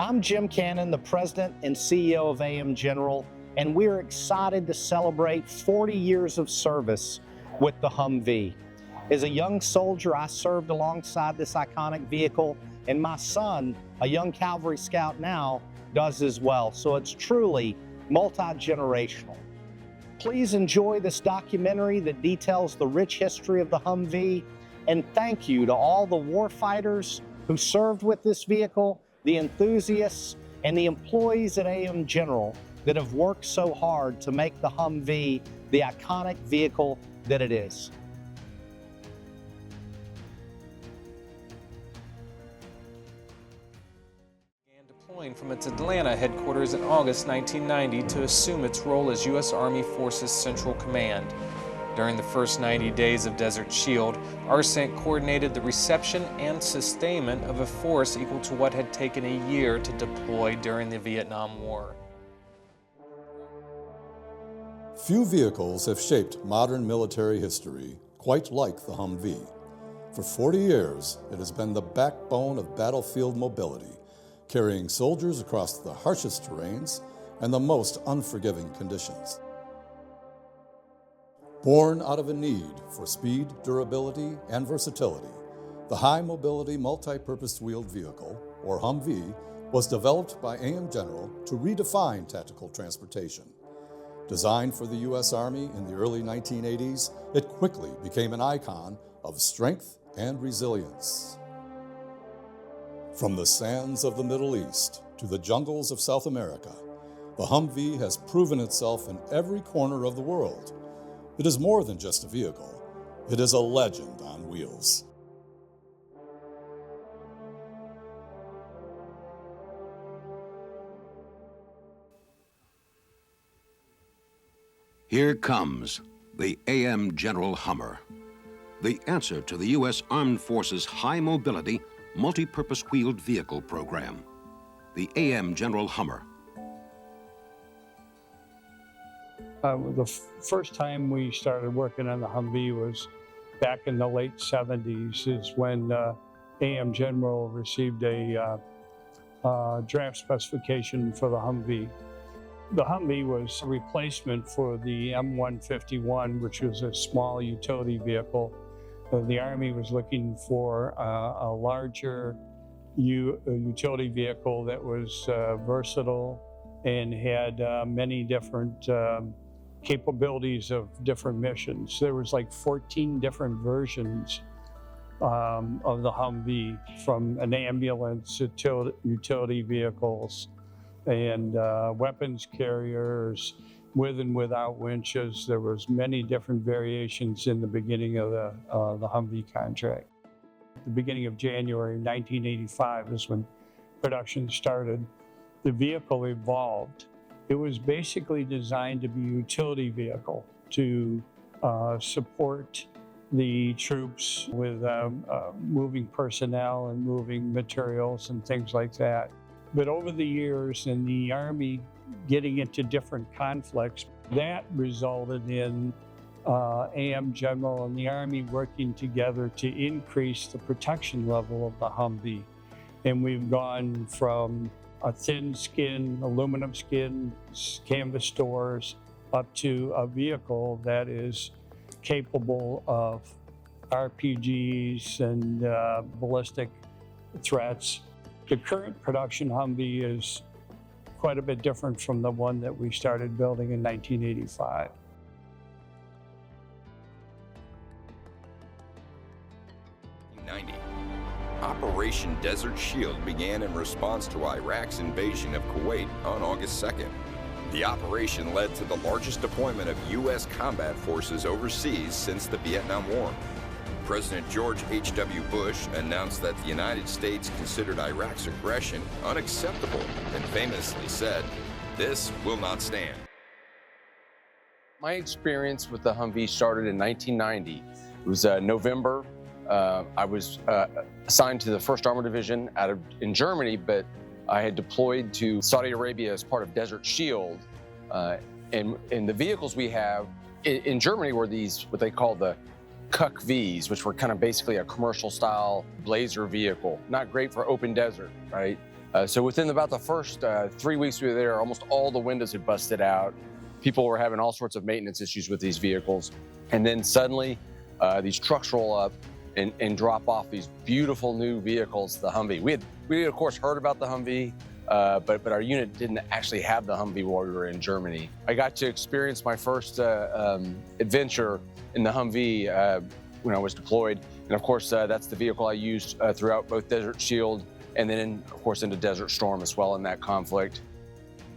I'm Jim Cannon, the President and CEO of AM General, and we're excited to celebrate 40 years of service with the Humvee. As a young soldier, I served alongside this iconic vehicle, and my son, a young Cavalry Scout now, does as well. So it's truly multi-generational. Please enjoy this documentary that details the rich history of the Humvee, and thank you to all the warfighters who served with this vehicle, the enthusiasts, and the employees at AM General that have worked so hard to make the Humvee the iconic vehicle that it is. Deploying from its Atlanta headquarters in August 1990 to assume its role as U.S. Army Forces Central Command. During the first 90 days of Desert Shield, RSENT coordinated the reception and sustainment of a force equal to what had taken a year to deploy during the Vietnam War. Few vehicles have shaped modern military history quite like the Humvee. For 40 years, it has been the backbone of battlefield mobility, carrying soldiers across the harshest terrains and the most unforgiving conditions. Born out of a need for speed, durability, and versatility, the High Mobility Multi-Purpose Wheeled Vehicle, or Humvee, was developed by AM General to redefine tactical transportation. Designed for the U.S. Army in the early 1980s, it quickly became an icon of strength and resilience. From the sands of the Middle East to the jungles of South America, the Humvee has proven itself in every corner of the world. It is more than just a vehicle. It is a legend on wheels. Here comes the AM General Hummer, the answer to the U.S. Armed Forces High Mobility Multi-Purpose Wheeled Vehicle Program, the AM General Hummer. The first time we started working on the Humvee was back in the late 70s, is when AM General received a draft specification for the Humvee. The Humvee was a replacement for the M151, which was a small utility vehicle. The Army was looking for a larger utility vehicle that was versatile and had many different capabilities of different missions. There was like 14 different versions of the Humvee, from an ambulance to utility vehicles and weapons carriers with and without winches. There was many different variations in the beginning of the Humvee contract. The beginning of January 1985 is when production started. The vehicle evolved. It was basically designed to be a utility vehicle to support the troops with moving personnel and moving materials and things like that. But over the years, in the Army getting into different conflicts, that resulted in AM General and the Army working together to increase the protection level of the Humvee. And we've gone from a thin skin, aluminum skin, canvas doors, up to a vehicle that is capable of RPGs and ballistic threats. The current production Humvee is quite a bit different from the one that we started building in 1985. Operation Desert Shield began in response to Iraq's invasion of Kuwait on August 2nd. The operation led to the largest deployment of U.S. combat forces overseas since the Vietnam War. President George H.W. Bush announced that the United States considered Iraq's aggression unacceptable and famously said, "This will not stand." My experience with the Humvee started in 1990. It was November. I was assigned to the 1st Armored Division in Germany, but I had deployed to Saudi Arabia as part of Desert Shield. And the vehicles we have in Germany were these, what they call the Humvees, which were kind of basically a commercial style blazer vehicle. Not great for open desert, right? So within about the first 3 weeks we were there, almost all the windows had busted out. People were having all sorts of maintenance issues with these vehicles. And then suddenly these trucks roll up and drop off these beautiful new vehicles, the Humvee. We had of course heard about the Humvee, but our unit didn't actually have the Humvee while we were in Germany. I got to experience my first adventure in the Humvee when I was deployed. And of course, that's the vehicle I used throughout both Desert Shield and then, of course, into Desert Storm as well in that conflict.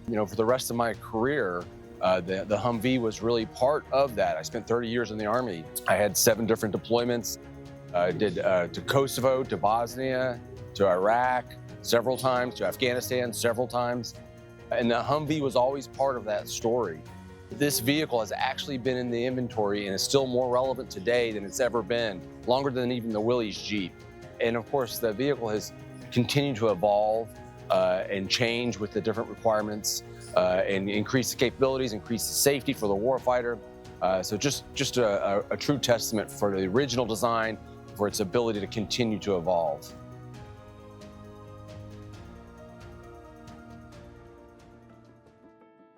You know, for the rest of my career, the Humvee was really part of that. I spent 30 years in the Army. I had 7 different deployments. I did to Kosovo, to Bosnia, to Iraq several times, to Afghanistan several times. And the Humvee was always part of that story. This vehicle has actually been in the inventory and is still more relevant today than it's ever been, longer than even the Willys Jeep. And of course, the vehicle has continued to evolve and change with the different requirements and increase the capabilities, increase the safety for the warfighter. So just a true testament for the original design, for its ability to continue to evolve.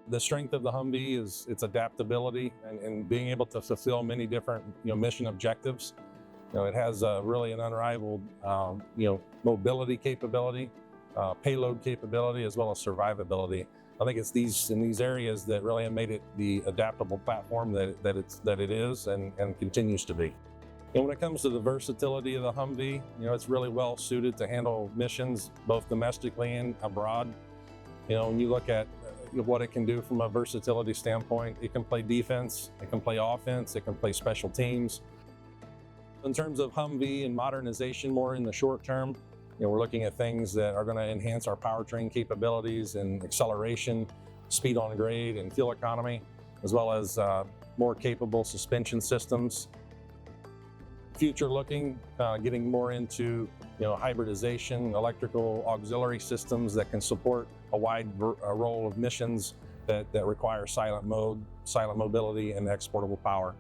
The strength of the Humvee is its adaptability and being able to fulfill many different mission objectives. It has really an unrivaled mobility capability, payload capability, as well as survivability. I think it's in these areas that really have made it the adaptable platform that it is and continues to be. And when it comes to the versatility of the Humvee, it's really well suited to handle missions both domestically and abroad. When you look at what it can do from a versatility standpoint, it can play defense, it can play offense, it can play special teams. In terms of Humvee and modernization more in the short term, we're looking at things that are going to enhance our powertrain capabilities and acceleration, speed on grade, and fuel economy, as well as more capable suspension systems. Future looking, getting more into hybridization, electrical auxiliary systems that can support a wide role of missions that require silent mode, silent mobility, and exportable power.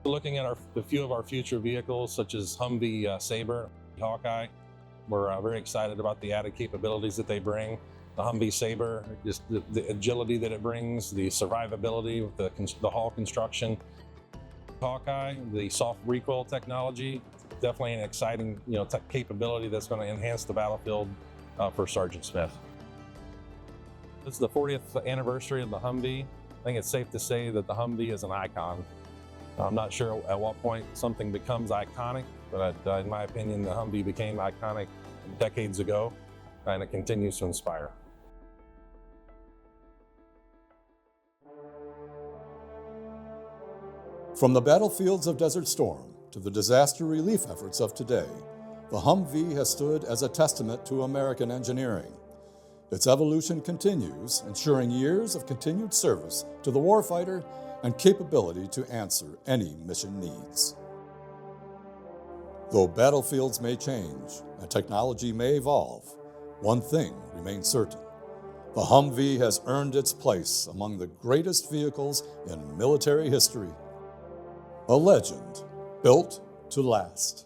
Looking at a few of our future vehicles, such as Humvee Sabre, Hawkeye, we're very excited about the added capabilities that they bring. The Humvee Sabre, just the agility that it brings, the survivability with the hull construction. Hawkeye, the soft recoil technology, definitely an exciting capability that's going to enhance the battlefield for Sergeant Smith. This is the 40th anniversary of the Humvee. I think it's safe to say that the Humvee is an icon. I'm not sure at what point something becomes iconic, but in my opinion, the Humvee became iconic decades ago, and it continues to inspire. From the battlefields of Desert Storm to the disaster relief efforts of today, the Humvee has stood as a testament to American engineering. Its evolution continues, ensuring years of continued service to the warfighter and capability to answer any mission needs. Though battlefields may change and technology may evolve, one thing remains certain. The Humvee has earned its place among the greatest vehicles in military history. A legend built to last.